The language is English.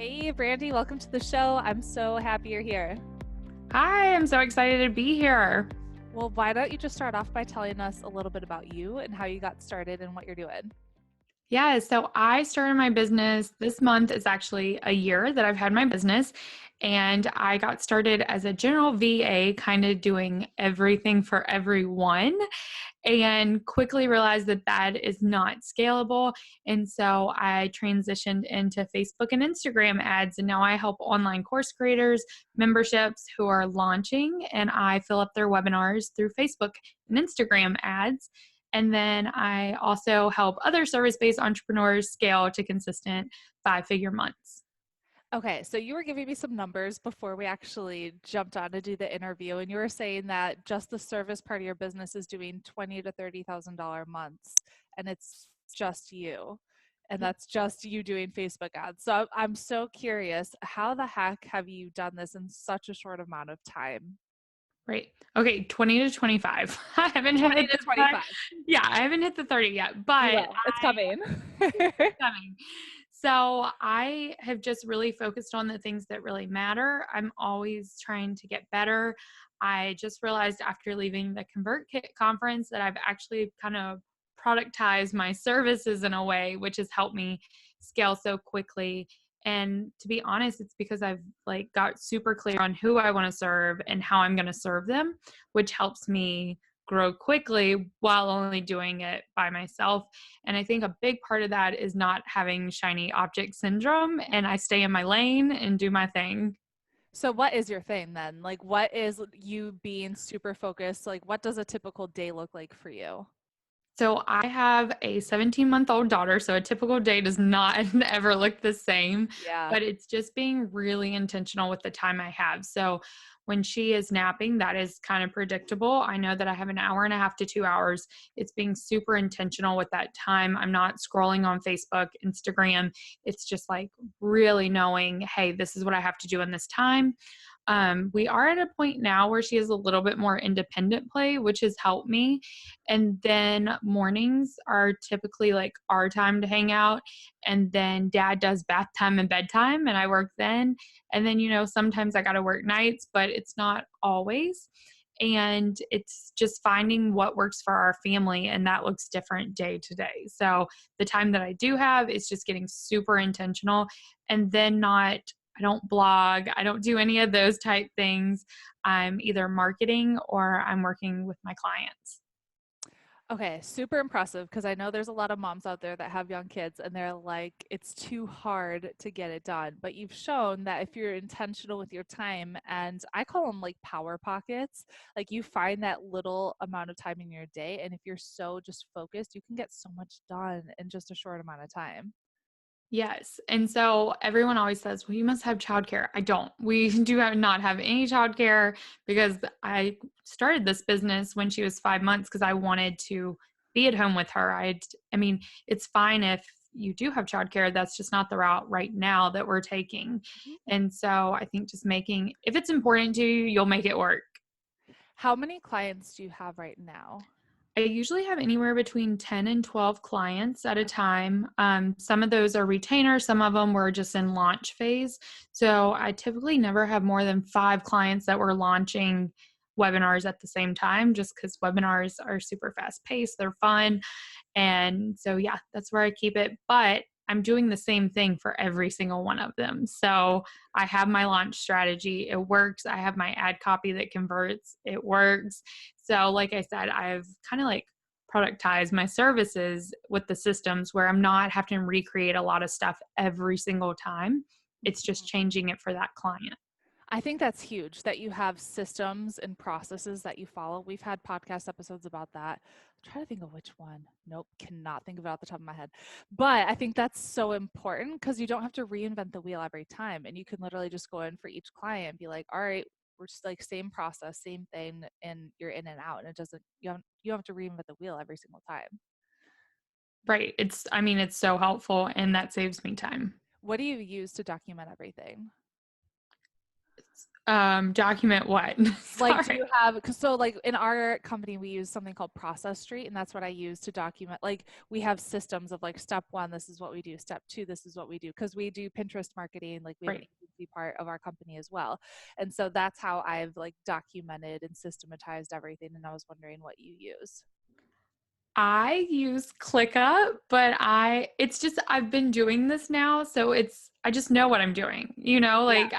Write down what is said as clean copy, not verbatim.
Hey, Brandi, welcome to the show. I'm so happy you're here. Hi, I'm so excited to be here. Well, why don't you just start off by telling us a little bit about you and how you got started and what you're doing? Yeah, so I started my business this month. Is actually a year that I've had my business, and I got started as a general VA, kind of doing everything for everyone, and quickly realized that that is not scalable. And so I transitioned into Facebook and Instagram ads, and now I help online course creators, memberships who are launching, and I fill up their webinars through Facebook and Instagram ads. And then I also help other service based entrepreneurs scale to consistent 5-figure months. Okay, so you were giving me some numbers before we actually jumped on to do the interview, and you were saying that just the service part of your business is doing $20,000 to $30,000 months, and it's just you, and that's just you doing Facebook ads. So I'm so curious, how the heck have you done this in such a short amount of time? Right. Okay, 20 to 25. I haven't 20 hit to the 25. yeah, I haven't hit the 30 yet, You but will. It's coming. it's coming. So I have just really focused on the things that really matter. I'm always trying to get better. I just realized after leaving the ConvertKit conference that I've actually kind of productized my services in a way which has helped me scale so quickly. And to be honest, it's because I've got super clear on who I want to serve and how I'm going to serve them, which helps me grow quickly while only doing it by myself. And I think a big part of that is not having shiny object syndrome, and I stay in my lane and do my thing. So what is your thing then? Like what is you being super focused? Like what does a typical day look like for you? So I have a 17-month-old daughter, so a typical day does not ever look the same, Yeah. but it's just being really intentional with the time I have. So when she is napping, that is kind of predictable. I know that I have an hour and a half to 2 hours. It's being super intentional with that time. I'm not scrolling on Facebook, Instagram. It's just like really knowing, hey, this is what I have to do in this time. We are at a point now where she has a little bit more independent play, which has helped me. And then mornings are typically like our time to hang out. And then dad does bath time and bedtime, and I work then. And then, sometimes I got to work nights, but it's not always. And it's just finding what works for our family, and that looks different day to day. So the time that I do have is just getting super intentional, and then not I don't blog. I don't do any of those type things. I'm either marketing or I'm working with my clients. Okay, super impressive because I know there's a lot of moms out there that have young kids and they're like, it's too hard to get it done. But you've shown that if you're intentional with your time, and I call them like power pockets, like you find that little amount of time in your day. And if you're so just focused, you can get so much done in just a short amount of time. Yes. And so everyone always says, well, you must have childcare. I don't. We not have any childcare because I started this business when she was 5 months because I wanted to be at home with her. I mean, it's fine if you do have childcare. That's just not the route right now that we're taking. Mhm. And so I think just if it's important to you, you'll make it work. How many clients do you have right now? I usually have anywhere between 10 and 12 clients at a Okay. time. Some of those are retainers, some of them were just in launch phase. So I typically never have more than 5 clients that were launching webinars at the same time, just because webinars are super fast paced, they're fun. And so, yeah, that's where I keep it. But I'm doing the same thing for every single one of them. So I have my launch strategy. It works. I have my ad copy that converts. It works. So, like I said, I've kind of productized my services with the systems where I'm not having to recreate a lot of stuff every single time. It's just changing it for that client. I think that's huge that you have systems and processes that you follow. We've had podcast episodes about that. I'm trying to think of which one. Nope, cannot think of it off the top of my head. But I think that's so important because you don't have to reinvent the wheel every time. And you can literally just go in for each client and be like, all right, we're just like same process, same thing, and you're in and out. And it doesn't, you don't have to reinvent the wheel every single time. Right. I mean, it's so helpful and that saves me time. What do you use to document everything? Document what? Like, do Sorry. you have, cause so like in our company, we use something called Process Street, and that's what I use to document. Like, we have systems of like step one, this is what we do. Step two, this is what we do. Cause we do Pinterest marketing, like we have an Right. agency part of our company as well. And so that's how I've like documented and systematized everything. And I was wondering what you use. I use ClickUp, but it's just I've been doing this now, so I just know what I'm doing. Yeah. Like